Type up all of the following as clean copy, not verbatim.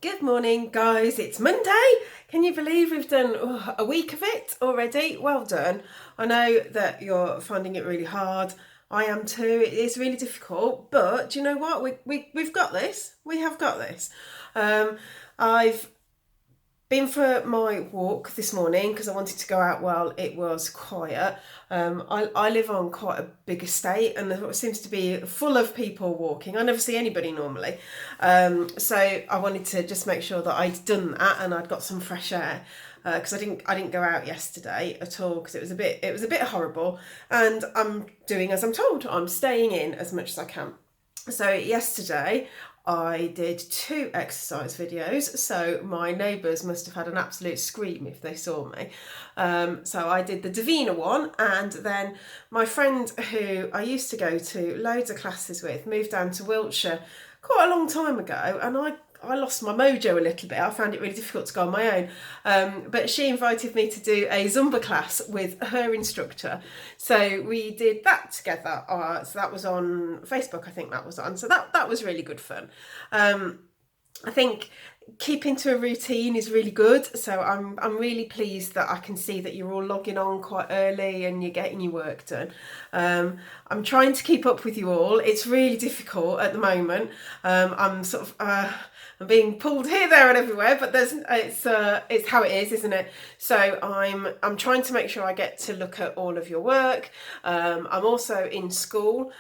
Good morning, guys. It's Monday. Can you believe we've done a week of it already? Well done. I know that you're finding it really hard. I am too. It is really difficult, but do you know what? We've got this. We have got this. I've been for my walk this morning because I wanted to go out while it was quiet. I live on quite a big estate and it seems to be full of people walking. I never see anybody normally. So I wanted to just make sure that I'd done that and I'd got some fresh air. Because I didn't go out yesterday at all because it was a bit horrible, and I'm doing as I'm told. I'm staying in as much as I can. So yesterday I did 2 exercise videos, so my neighbours must have had an absolute scream if they saw me. So I did the Davina one, and then my friend who I used to go to loads of classes with moved down to Wiltshire quite a long time ago, and I lost my mojo a little bit. I found it really difficult to go on my own. But she invited me to do a Zumba class with her instructor. So we did that together. So that was on Facebook, I think that was on. So that was really good fun. I think keeping to a routine is really good. So I'm really pleased that I can see that you're all logging on quite early and you're getting your work done. I'm trying to keep up with you all. It's really difficult at the moment. I'm sort of I'm being pulled here, there, and everywhere, but it's how it is, isn't it? So I'm trying to make sure I get to look at all of your work. I'm also in school,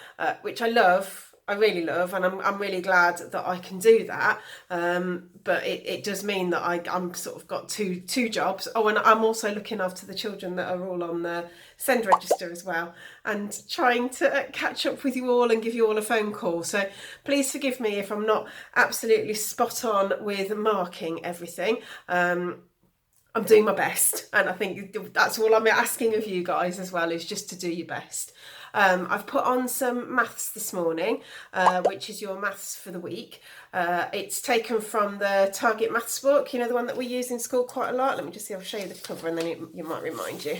which I love. I really love, and I'm really glad that I can do that. But it does mean that I'm sort of got two jobs. Oh, and I'm also looking after the children that are all on the send register as well, and trying to catch up with you all and give you all a phone call. So please forgive me if I'm not absolutely spot on with marking everything. I'm doing my best, and I think that's all I'm asking of you guys as well, is just to do your best. I've put on some maths this morning, which is your maths for the week. It's taken from the Target Maths book, you know, the one that we use in school quite a lot. Let me just see, I'll show you the cover and then you might remind you.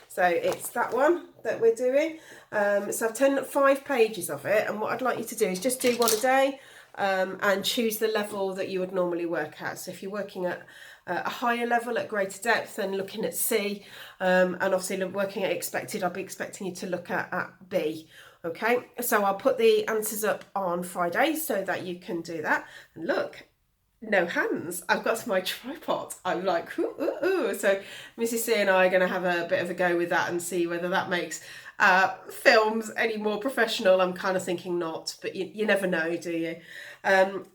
So it's that one that we're doing. So I've done 5 pages of it, and what I'd like you to do is just do one a day, and choose the level that you would normally work at. So if you're working at a higher level at greater depth and looking at C, and obviously working at expected, I'll be expecting you to look at B. Okay, so I'll put the answers up on Friday so that you can do that. And look, no hands. I've got my tripod. I'm like, ooh, ooh, ooh. So Mrs. C and I are going to have a bit of a go with that and see whether that makes films any more professional. I'm kind of thinking not, but you never know, do you? I'm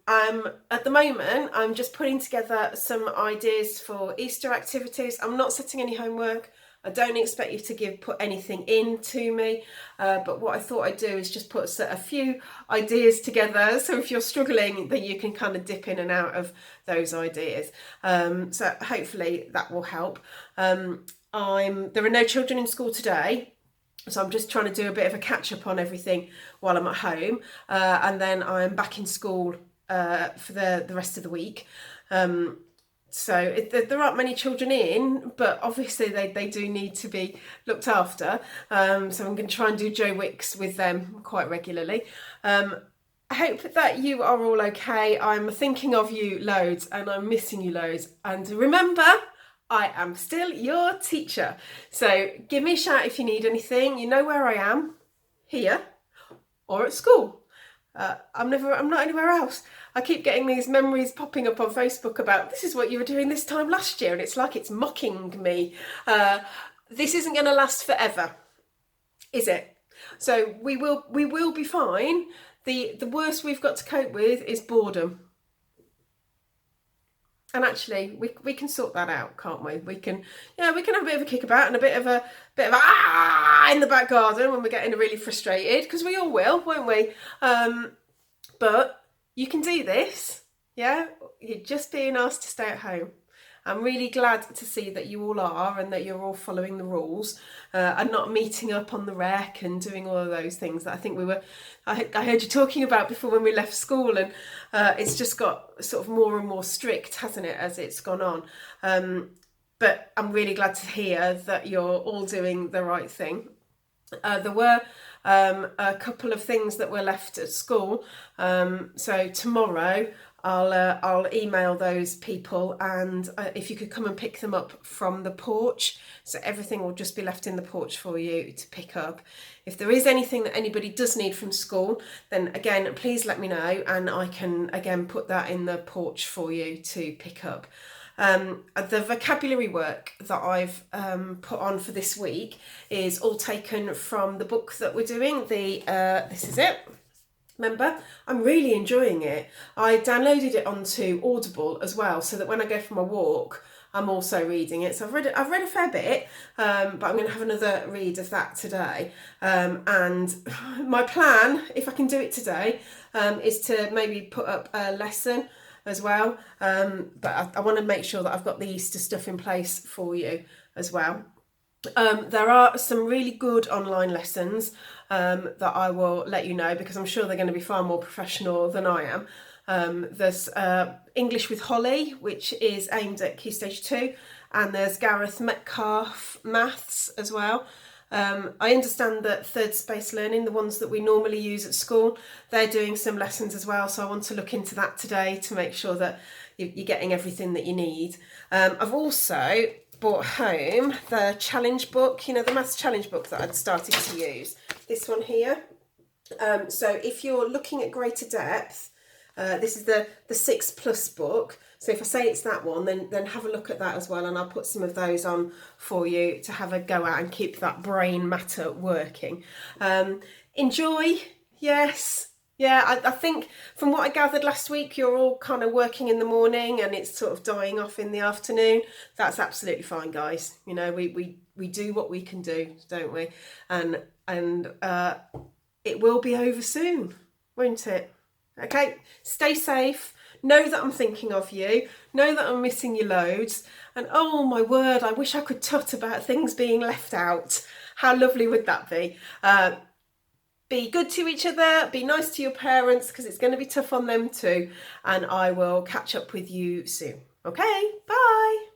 at the moment, I'm just putting together some ideas for Easter activities. I'm not setting any homework. I don't expect you to put anything in to me, but what I thought I'd do is just put a few ideas together. So if you're struggling, then you can kind of dip in and out of those ideas. So hopefully that will help. There are no children in school today, so I'm just trying to do a bit of a catch up on everything while I'm at home, and then I'm back in school for the rest of the week. So there aren't many children in, but obviously they do need to be looked after. So I'm going to try and do Joe Wicks with them quite regularly. I hope that you are all okay. I'm thinking of you loads and I'm missing you loads. And remember, I am still your teacher. So give me a shout if you need anything. You know where I am, here or at school. I'm not anywhere else. I keep getting these memories popping up on Facebook about this is what you were doing this time last year, and it's like it's mocking me. This isn't going to last forever, is it? So we will be fine. The worst we've got to cope with is boredom. And actually, we can sort that out, can't we? We can have a bit of a kickabout and a bit of a in the back garden when we're getting really frustrated, because we all will, won't we? But you can do this, yeah? You're just being asked to stay at home. I'm really glad to see that you all are, and that you're all following the rules, and not meeting up on the rec and doing all of those things that I think I heard you talking about before when we left school, and it's just got sort of more and more strict, hasn't it, as it's gone on. But I'm really glad to hear that you're all doing the right thing. There were a couple of things that were left at school. So tomorrow I'll email those people, and if you could come and pick them up from the porch, so everything will just be left in the porch for you to pick up. If there is anything that anybody does need from school, then again, please let me know, and I can again put that in the porch for you to pick up. The vocabulary work that I've put on for this week is all taken from the book that we're doing. This is it. Remember, I'm really enjoying it. I downloaded it onto Audible as well, so that when I go for my walk, I'm also reading it. So I've read a fair bit, but I'm going to have another read of that today. And my plan, if I can do it today, is to maybe put up a lesson as well. But I want to make sure that I've got the Easter stuff in place for you as well. There are some really good online lessons that I will let you know, because I'm sure they're going to be far more professional than I am. There's English with Holly, which is aimed at Key Stage 2, and there's Gareth Metcalf Maths as well. I understand that Third Space Learning, the ones that we normally use at school, they're doing some lessons as well, so I want to look into that today to make sure that you're getting everything that you need. I've also brought home the challenge book, the maths challenge book that I'd started to use. This one here. So if you're looking at greater depth, this is the 6+ book. So if I say it's that one, then have a look at that as well, and I'll put some of those on for you to have a go at and keep that brain matter working. Enjoy, yes. Yeah, I think from what I gathered last week, you're all kind of working in the morning and it's sort of dying off in the afternoon. That's absolutely fine, guys. We do what we can do, don't we? And it will be over soon, won't it? Okay, stay safe. Know that I'm thinking of you. Know that I'm missing you loads. And oh my word, I wish I could tut about things being left out. How lovely would that be? Be good to each other, be nice to your parents, because it's going to be tough on them too. And I will catch up with you soon. Okay, bye.